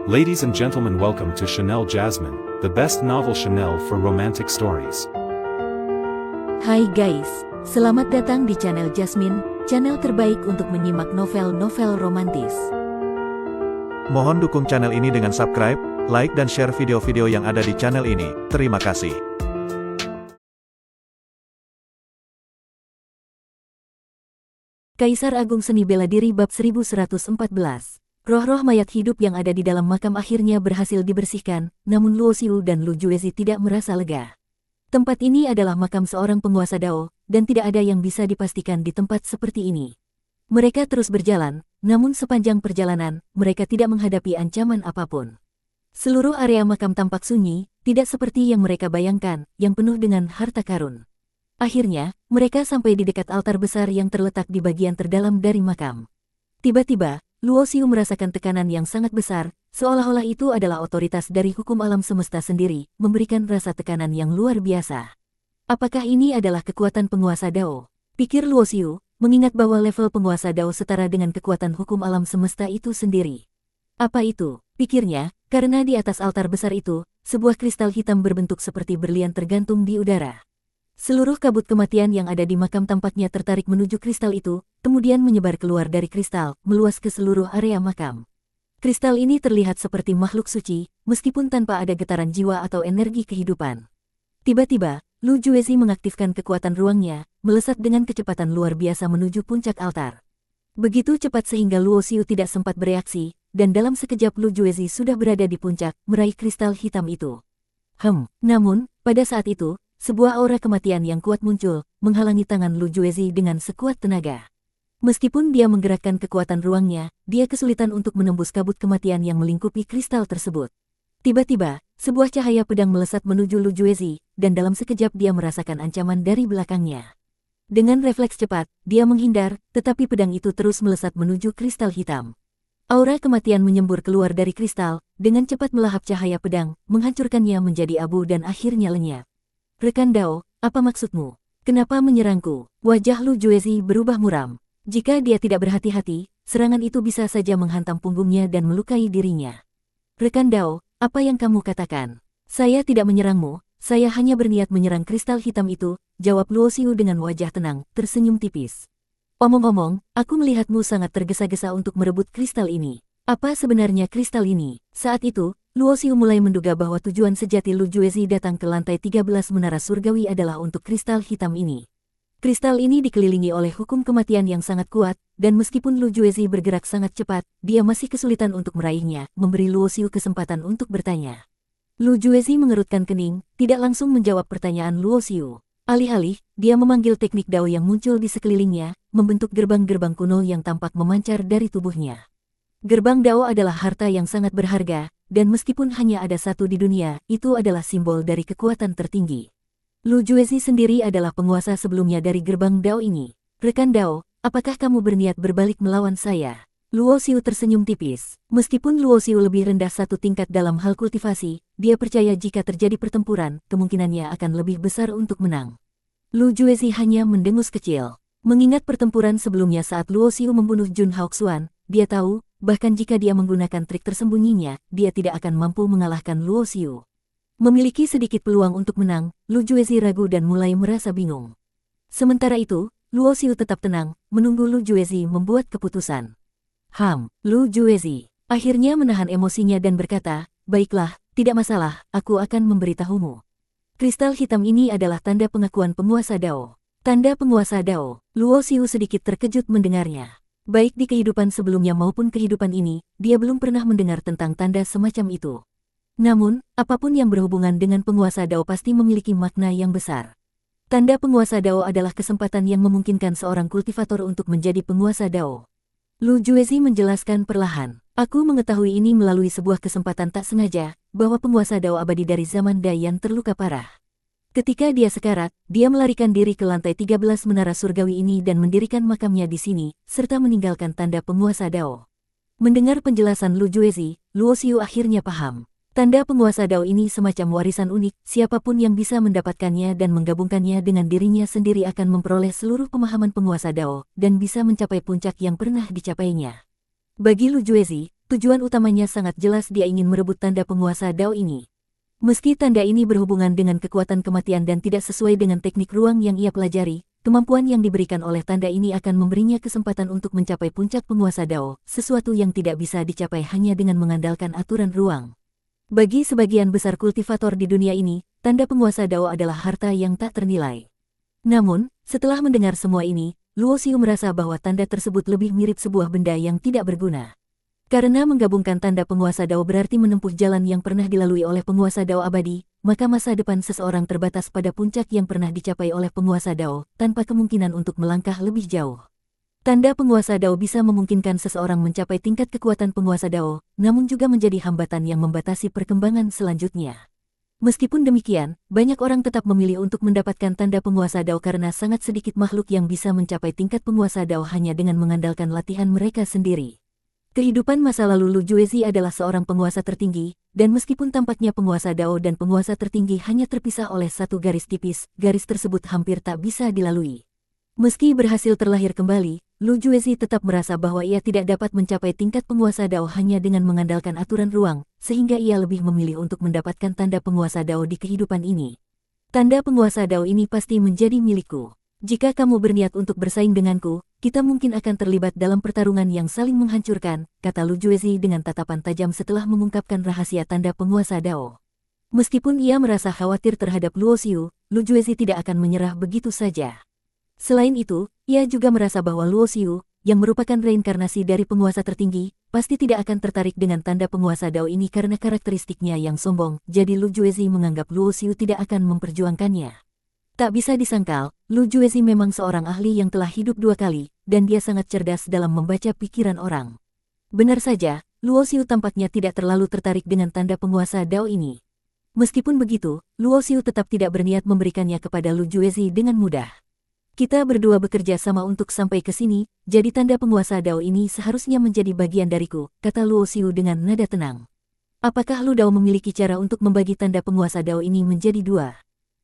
Ladies and gentlemen, welcome to Chanel Jasmine, the best novel Chanel for romantic stories. Hai guys, selamat datang di channel Jasmine, channel terbaik untuk menyimak novel-novel romantis. Mohon dukung channel ini dengan subscribe, like dan share video-video yang ada di channel ini. Terima kasih. Kaisar Agung Seni Bela Diri Bab 1114. Roh-roh mayat hidup yang ada di dalam makam akhirnya berhasil dibersihkan, namun Luo Xiu dan Lu Juezi tidak merasa lega. Tempat ini adalah makam seorang penguasa Dao, dan tidak ada yang bisa dipastikan di tempat seperti ini. Mereka terus berjalan, namun sepanjang perjalanan, mereka tidak menghadapi ancaman apapun. Seluruh area makam tampak sunyi, tidak seperti yang mereka bayangkan, yang penuh dengan harta karun. Akhirnya, mereka sampai di dekat altar besar yang terletak di bagian terdalam dari makam. Tiba-tiba, Luo Xiu merasakan tekanan yang sangat besar, seolah-olah itu adalah otoritas dari hukum alam semesta sendiri, memberikan rasa tekanan yang luar biasa. Apakah ini adalah kekuatan penguasa Dao? Pikir Luo Xiu, mengingat bahwa level penguasa Dao setara dengan kekuatan hukum alam semesta itu sendiri. Apa itu? Pikirnya, karena di atas altar besar itu, sebuah kristal hitam berbentuk seperti berlian tergantung di udara. Seluruh kabut kematian yang ada di makam tampaknya tertarik menuju kristal itu, kemudian menyebar keluar dari kristal, meluas ke seluruh area makam. Kristal ini terlihat seperti makhluk suci, meskipun tanpa ada getaran jiwa atau energi kehidupan. Tiba-tiba, Lu Juezi mengaktifkan kekuatan ruangnya, melesat dengan kecepatan luar biasa menuju puncak altar. Begitu cepat sehingga Luo Xiu tidak sempat bereaksi, dan dalam sekejap Lu Juezi sudah berada di puncak, meraih kristal hitam itu. Namun, pada saat itu, sebuah aura kematian yang kuat muncul, menghalangi tangan Lu Juezi dengan sekuat tenaga. Meskipun dia menggerakkan kekuatan ruangnya, dia kesulitan untuk menembus kabut kematian yang melingkupi kristal tersebut. Tiba-tiba, sebuah cahaya pedang melesat menuju Lu Juezi, dan dalam sekejap dia merasakan ancaman dari belakangnya. Dengan refleks cepat, dia menghindar, tetapi pedang itu terus melesat menuju kristal hitam. Aura kematian menyembur keluar dari kristal, dengan cepat melahap cahaya pedang, menghancurkannya menjadi abu dan akhirnya lenyap. Rekan Dao, apa maksudmu? Kenapa menyerangku? Wajah Lu Juezi berubah muram. Jika dia tidak berhati-hati, serangan itu bisa saja menghantam punggungnya dan melukai dirinya. Rekan Dao, apa yang kamu katakan? Saya tidak menyerangmu, saya hanya berniat menyerang kristal hitam itu, jawab Luo Xiu dengan wajah tenang, tersenyum tipis. Omong-omong, aku melihatmu sangat tergesa-gesa untuk merebut kristal ini. Apa sebenarnya kristal ini? Saat itu, Luo Xiu mulai menduga bahwa tujuan sejati Lu Juezi datang ke lantai 13 menara surgawi adalah untuk kristal hitam ini. Kristal ini dikelilingi oleh hukum kematian yang sangat kuat, dan meskipun Lu Juezi bergerak sangat cepat, dia masih kesulitan untuk meraihnya, memberi Luo Xiu kesempatan untuk bertanya. Lu Juezi mengerutkan kening, tidak langsung menjawab pertanyaan Luo Xiu. Alih-alih, dia memanggil teknik Dao yang muncul di sekelilingnya, membentuk gerbang-gerbang kuno yang tampak memancar dari tubuhnya. Gerbang Dao adalah harta yang sangat berharga, dan meskipun hanya ada satu di dunia, itu adalah simbol dari kekuatan tertinggi. Lu Juezi sendiri adalah penguasa sebelumnya dari gerbang Dao ini. Rekan Dao, apakah kamu berniat berbalik melawan saya? Luo Xiu tersenyum tipis. Meskipun Luo Xiu lebih rendah satu tingkat dalam hal kultivasi, dia percaya jika terjadi pertempuran, kemungkinannya akan lebih besar untuk menang. Lu Juezi hanya mendengus kecil. Mengingat pertempuran sebelumnya saat Luo Xiu membunuh Jun Haoxuan, dia tahu, bahkan jika dia menggunakan trik tersembunyinya, dia tidak akan mampu mengalahkan Luo Xiu. Memiliki sedikit peluang untuk menang, Lu Juezi ragu dan mulai merasa bingung. Sementara itu, Luo Xiu tetap tenang, menunggu Lu Juezi membuat keputusan. Lu Juezi akhirnya menahan emosinya dan berkata, baiklah, tidak masalah, aku akan memberitahumu. Kristal hitam ini adalah tanda pengakuan penguasa Dao. Tanda penguasa Dao. Luo Xiu sedikit terkejut mendengarnya. Baik di kehidupan sebelumnya maupun kehidupan ini, dia belum pernah mendengar tentang tanda semacam itu. Namun, apapun yang berhubungan dengan penguasa Dao pasti memiliki makna yang besar. Tanda penguasa Dao adalah kesempatan yang memungkinkan seorang kultivator untuk menjadi penguasa Dao. Lu Juezi menjelaskan perlahan. Aku mengetahui ini melalui sebuah kesempatan tak sengaja, bahwa penguasa Dao abadi dari zaman Dayan terluka parah. Ketika dia sekarat, dia melarikan diri ke lantai 13 menara surgawi ini dan mendirikan makamnya di sini, serta meninggalkan tanda penguasa Dao. Mendengar penjelasan Lu Juezi, Luo Xiu akhirnya paham. Tanda penguasa Dao ini semacam warisan unik, siapapun yang bisa mendapatkannya dan menggabungkannya dengan dirinya sendiri akan memperoleh seluruh pemahaman penguasa Dao, dan bisa mencapai puncak yang pernah dicapainya. Bagi Lu Juezi, Tujuan utamanya sangat jelas, dia ingin merebut tanda penguasa Dao ini. Meski tanda ini berhubungan dengan kekuatan kematian dan tidak sesuai dengan teknik ruang yang ia pelajari, kemampuan yang diberikan oleh tanda ini akan memberinya kesempatan untuk mencapai puncak penguasa Dao, sesuatu yang tidak bisa dicapai hanya dengan mengandalkan aturan ruang. Bagi sebagian besar kultivator di dunia ini, tanda penguasa Dao adalah harta yang tak ternilai. Namun, setelah mendengar semua ini, Luo Xiu merasa bahwa tanda tersebut lebih mirip sebuah benda yang tidak berguna. Karena menggabungkan tanda penguasa Dao berarti menempuh jalan yang pernah dilalui oleh penguasa Dao abadi, maka masa depan seseorang terbatas pada puncak yang pernah dicapai oleh penguasa Dao, tanpa kemungkinan untuk melangkah lebih jauh. Tanda penguasa Dao bisa memungkinkan seseorang mencapai tingkat kekuatan penguasa Dao, namun juga menjadi hambatan yang membatasi perkembangan selanjutnya. Meskipun demikian, banyak orang tetap memilih untuk mendapatkan tanda penguasa Dao karena sangat sedikit makhluk yang bisa mencapai tingkat penguasa Dao hanya dengan mengandalkan latihan mereka sendiri. Kehidupan masa lalu Lu Juezi adalah seorang penguasa tertinggi, dan meskipun tampaknya penguasa Dao dan penguasa tertinggi hanya terpisah oleh satu garis tipis, garis tersebut hampir tak bisa dilalui. Meski berhasil terlahir kembali, Lu Juezi tetap merasa bahwa ia tidak dapat mencapai tingkat penguasa Dao hanya dengan mengandalkan aturan ruang, sehingga ia lebih memilih untuk mendapatkan tanda penguasa Dao di kehidupan ini. Tanda penguasa Dao ini pasti menjadi milikku. Jika kamu berniat untuk bersaing denganku, kita mungkin akan terlibat dalam pertarungan yang saling menghancurkan, kata Lu Juezi dengan tatapan tajam setelah mengungkapkan rahasia tanda penguasa Dao. Meskipun ia merasa khawatir terhadap Luo Xiu, Lu Juezi tidak akan menyerah begitu saja. Selain itu, ia juga merasa bahwa Luo Xiu, yang merupakan reinkarnasi dari penguasa tertinggi, pasti tidak akan tertarik dengan tanda penguasa Dao ini karena karakteristiknya yang sombong, jadi Lu Juezi menganggap Luo Xiu tidak akan memperjuangkannya. Tak bisa disangkal, Lu Juezi memang seorang ahli yang telah hidup 2 kali, dan dia sangat cerdas dalam membaca pikiran orang. Benar saja, Luo Xiu tampaknya tidak terlalu tertarik dengan tanda penguasa Dao ini. Meskipun begitu, Luo Xiu tetap tidak berniat memberikannya kepada Lu Juezi dengan mudah. Kita berdua bekerja sama untuk sampai ke sini, jadi tanda penguasa Dao ini seharusnya menjadi bagian dariku, kata Luo Xiu dengan nada tenang. Apakah Lu Dao memiliki cara untuk membagi tanda penguasa Dao ini menjadi 2?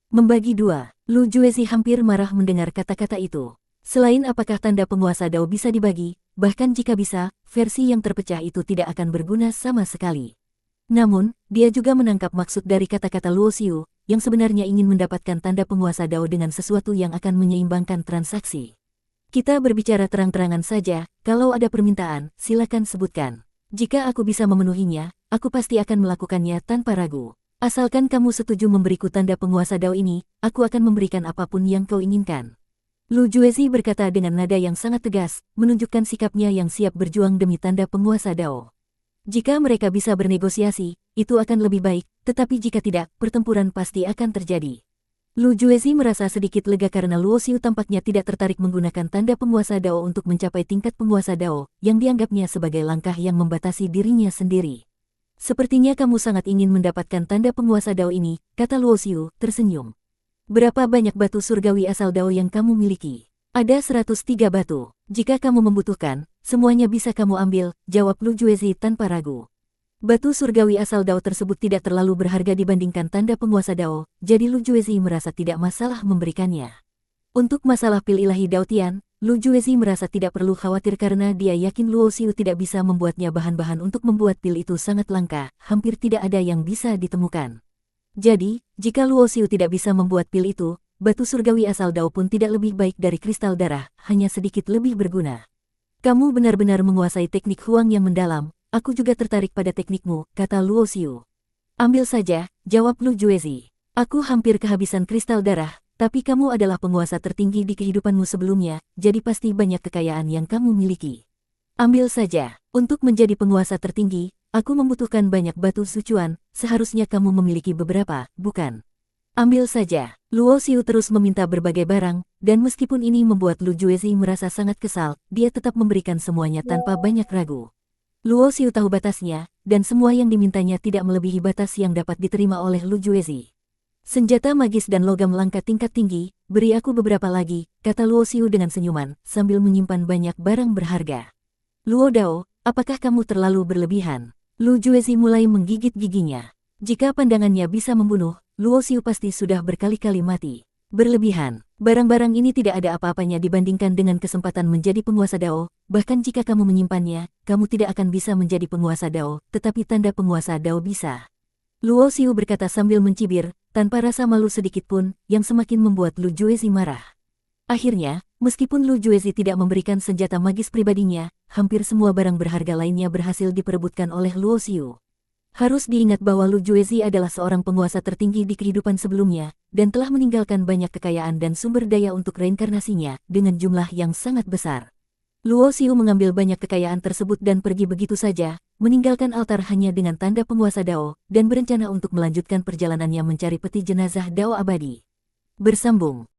Membagi 2. Lu Juezi hampir marah mendengar kata-kata itu. Selain apakah tanda penguasa Dao bisa dibagi, bahkan jika bisa, versi yang terpecah itu tidak akan berguna sama sekali. Namun, dia juga menangkap maksud dari kata-kata Luo Xiu, yang sebenarnya ingin mendapatkan tanda penguasa Dao dengan sesuatu yang akan menyeimbangkan transaksi. Kita berbicara terang-terangan saja, kalau ada permintaan, silakan sebutkan. Jika aku bisa memenuhinya, aku pasti akan melakukannya tanpa ragu. Asalkan kamu setuju memberiku tanda penguasa Dao ini, aku akan memberikan apapun yang kau inginkan. Lu Juezi berkata dengan nada yang sangat tegas, menunjukkan sikapnya yang siap berjuang demi tanda penguasa Dao. Jika mereka bisa bernegosiasi, itu akan lebih baik, tetapi jika tidak, pertempuran pasti akan terjadi. Lu Juezi merasa sedikit lega karena Luo Xiu tampaknya tidak tertarik menggunakan tanda penguasa Dao untuk mencapai tingkat penguasa Dao, yang dianggapnya sebagai langkah yang membatasi dirinya sendiri. Sepertinya kamu sangat ingin mendapatkan tanda penguasa Dao ini, kata Luo Xiu, tersenyum. Berapa banyak batu surgawi asal Dao yang kamu miliki? Ada 103 batu. Jika kamu membutuhkan, semuanya bisa kamu ambil, jawab Lu Juezi tanpa ragu. Batu surgawi asal Dao tersebut tidak terlalu berharga dibandingkan tanda penguasa Dao, jadi Lu Juezi merasa tidak masalah memberikannya. Untuk masalah pil ilahi Dao Tian, Lu Juezi merasa tidak perlu khawatir karena dia yakin Luo Xiu tidak bisa membuatnya. Bahan-bahan untuk membuat pil itu sangat langka, hampir tidak ada yang bisa ditemukan. Jadi, jika Luo Xiu tidak bisa membuat pil itu, batu surgawi asal Dao pun tidak lebih baik dari kristal darah, hanya sedikit lebih berguna. Kamu benar-benar menguasai teknik huang yang mendalam, aku juga tertarik pada teknikmu, kata Luo Xiu. Ambil saja, jawab Lu Juezi. Aku hampir kehabisan kristal darah, tapi kamu adalah penguasa tertinggi di kehidupanmu sebelumnya, jadi pasti banyak kekayaan yang kamu miliki. Ambil saja, untuk menjadi penguasa tertinggi, aku membutuhkan banyak batu sucuan, seharusnya kamu memiliki beberapa, bukan? Ambil saja. Luo Xiu terus meminta berbagai barang, dan meskipun ini membuat Lu Juezi merasa sangat kesal, dia tetap memberikan semuanya tanpa banyak ragu. Luo Xiu tahu batasnya, dan semua yang dimintanya tidak melebihi batas yang dapat diterima oleh Lu Juezi. Senjata magis dan logam langka tingkat tinggi, beri aku beberapa lagi, kata Luo Xiu dengan senyuman, sambil menyimpan banyak barang berharga. Luo Dao, apakah kamu terlalu berlebihan? Lu Juezi mulai menggigit giginya. Jika pandangannya bisa membunuh, Luo Xiu pasti sudah berkali-kali mati. Berlebihan. Barang-barang ini tidak ada apa-apanya dibandingkan dengan kesempatan menjadi penguasa Dao, bahkan jika kamu menyimpannya, kamu tidak akan bisa menjadi penguasa Dao, tetapi tanda penguasa Dao bisa. Luo Xiu berkata sambil mencibir, tanpa rasa malu sedikitpun, yang semakin membuat Lu Juezi marah. Akhirnya, meskipun Lu Juezi tidak memberikan senjata magis pribadinya, hampir semua barang berharga lainnya berhasil diperebutkan oleh Luo Xiu. Harus diingat bahwa Lu Juezi adalah seorang penguasa tertinggi di kehidupan sebelumnya, dan telah meninggalkan banyak kekayaan dan sumber daya untuk reinkarnasinya, dengan jumlah yang sangat besar. Luo Xiu mengambil banyak kekayaan tersebut dan pergi begitu saja, meninggalkan altar hanya dengan tanda penguasa Dao, dan berencana untuk melanjutkan perjalanannya mencari peti jenazah Dao abadi. Bersambung.